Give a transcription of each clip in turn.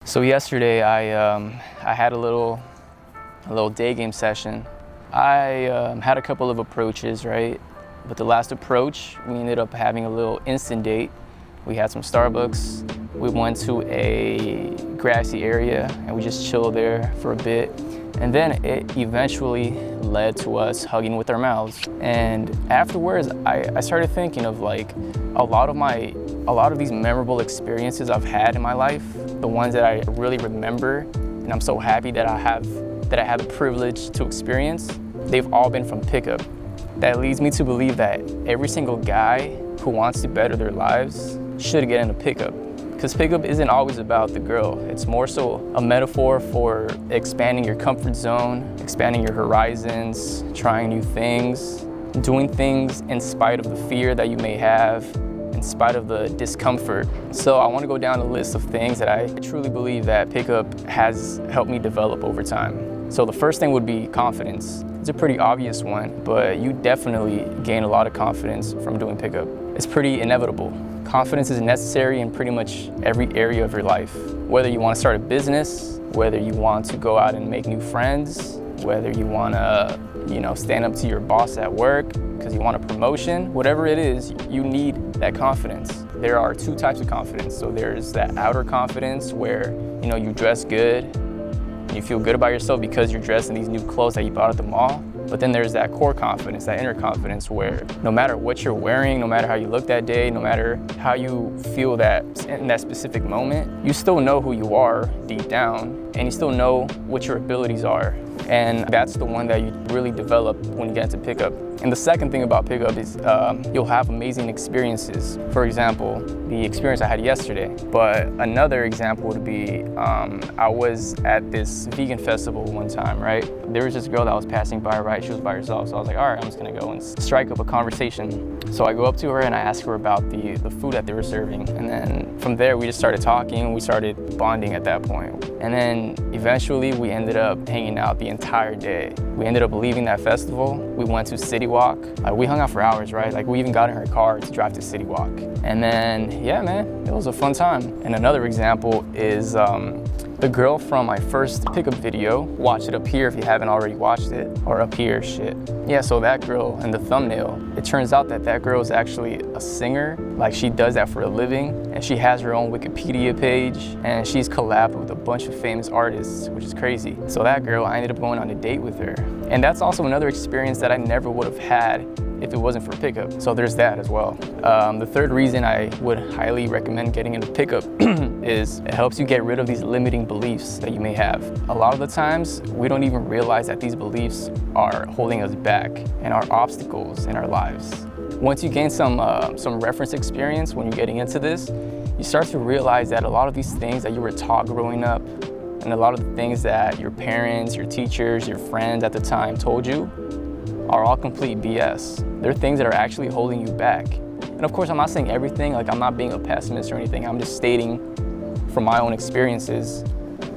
So yesterday I had a little day game session. I had a couple of approaches, right? But the last approach, we ended up having a little instant date. We had some Starbucks. We went to a grassy area and we just chilled there for a bit. And then it eventually led to us hugging with our mouths. And afterwards, I started thinking of like a lot of these memorable experiences I've had in my life, the ones that I really remember, and I'm so happy that I had the privilege to experience. They've all been from pickup. That leads me to believe that every single guy who wants to better their lives should get into pickup. Because pickup isn't always about the girl. It's more so a metaphor for expanding your comfort zone, expanding your horizons, trying new things, doing things in spite of the fear that you may have, in spite of the discomfort. So I want to go down a list of things that I truly believe that pickup has helped me develop over time. So the first thing would be confidence. It's a pretty obvious one, but you definitely gain a lot of confidence from doing pickup. It's pretty inevitable. Confidence is necessary in pretty much every area of your life. Whether you want to start a business, whether you want to go out and make new friends, whether you want to, stand up to your boss at work because you want a promotion, whatever it is, you need that confidence. There are two types of confidence. So there's that outer confidence where, you dress good, and you feel good about yourself because you're dressed in these new clothes that you bought at the mall. But then there's that core confidence, that inner confidence where no matter what you're wearing, no matter how you look that day, no matter how you feel that in that specific moment, you still know who you are deep down and you still know what your abilities are. And that's the one that you really develop when you get into pickup. And the second thing about pickup is you'll have amazing experiences. For example, the experience I had yesterday. But another example would be I was at this vegan festival one time, right? There was this girl that was passing by, right? She was by herself. So I was like, all right, I'm just gonna go and strike up a conversation. So I go up to her and I ask her about the food that they were serving. And then from there, we just started talking. We started bonding at that point. And then eventually we ended up hanging out the entire day. We ended up leaving that festival. We went to City Walk. We hung out for hours, right? Like we even got in her car to drive to City Walk. And then, yeah, man, it was a fun time. And another example is the girl from my first pickup video. Watch it up here if you haven't already watched it, or up here, shit. Yeah, so that girl in the thumbnail, it turns out that girl is actually a singer. Like she does that for a living, and she has her own Wikipedia page, and she's collabed with a bunch of famous artists, which is crazy. So that girl, I ended up going on a date with her. And that's also another experience that I never would have had if it wasn't for pickup. So there's that as well. The third reason I would highly recommend getting into pickup is it helps you get rid of these limiting beliefs that you may have. A lot of the times, we don't even realize that these beliefs are holding us back and are obstacles in our lives. Once you gain some reference experience when you're getting into this, you start to realize that a lot of these things that you were taught growing up and a lot of the things that your parents, your teachers, your friends at the time told you are all complete BS. They're things that are actually holding you back. And of course, I'm not saying everything, like I'm not being a pessimist or anything. I'm just stating from my own experiences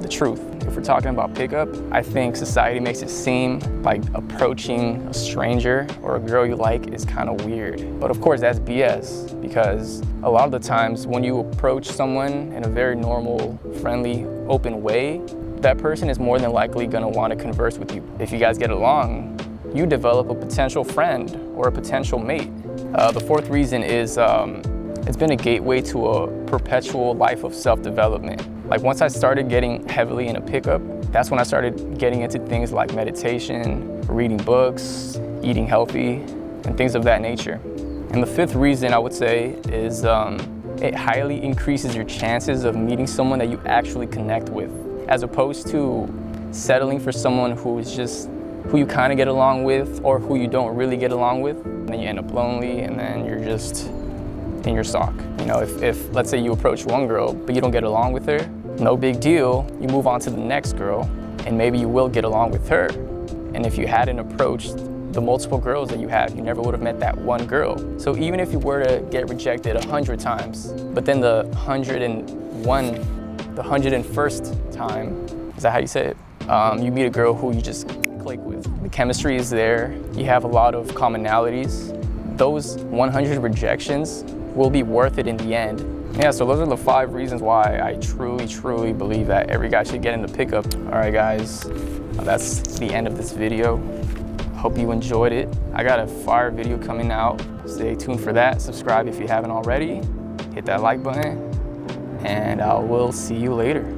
the truth. If we're talking about pickup, I think society makes it seem like approaching a stranger or a girl you like is kind of weird. But of course, that's BS, because a lot of the times when you approach someone in a very normal, friendly, open way, that person is more than likely gonna want to converse with you. If you guys get along, you develop a potential friend or a potential mate. The fourth reason is it's been a gateway to a perpetual life of self-development. Like once I started getting heavily into pickup, that's when I started getting into things like meditation, reading books, eating healthy, and things of that nature. And the fifth reason I would say is it highly increases your chances of meeting someone that you actually connect with, as opposed to settling for someone who you kind of get along with or who you don't really get along with. And then you end up lonely and then you're just in your sock. If let's say you approach one girl but you don't get along with her, no big deal. You move on to the next girl and maybe you will get along with her. And if you hadn't approached the multiple girls that you have, you never would have met that one girl. So even if you were to get rejected 100 times, but then the 101st time, is that how you say it? You meet a girl who you just click with. The chemistry is there. You have a lot of commonalities. Those 100 rejections will be worth it in the end Yeah, so those are the 5 reasons why I truly believe that every guy should get into pickup. All right, guys, that's the end of this video. Hope you enjoyed it. I got a fire video coming out. Stay tuned for that. Subscribe if you haven't already. Hit that like button, and I will see you later.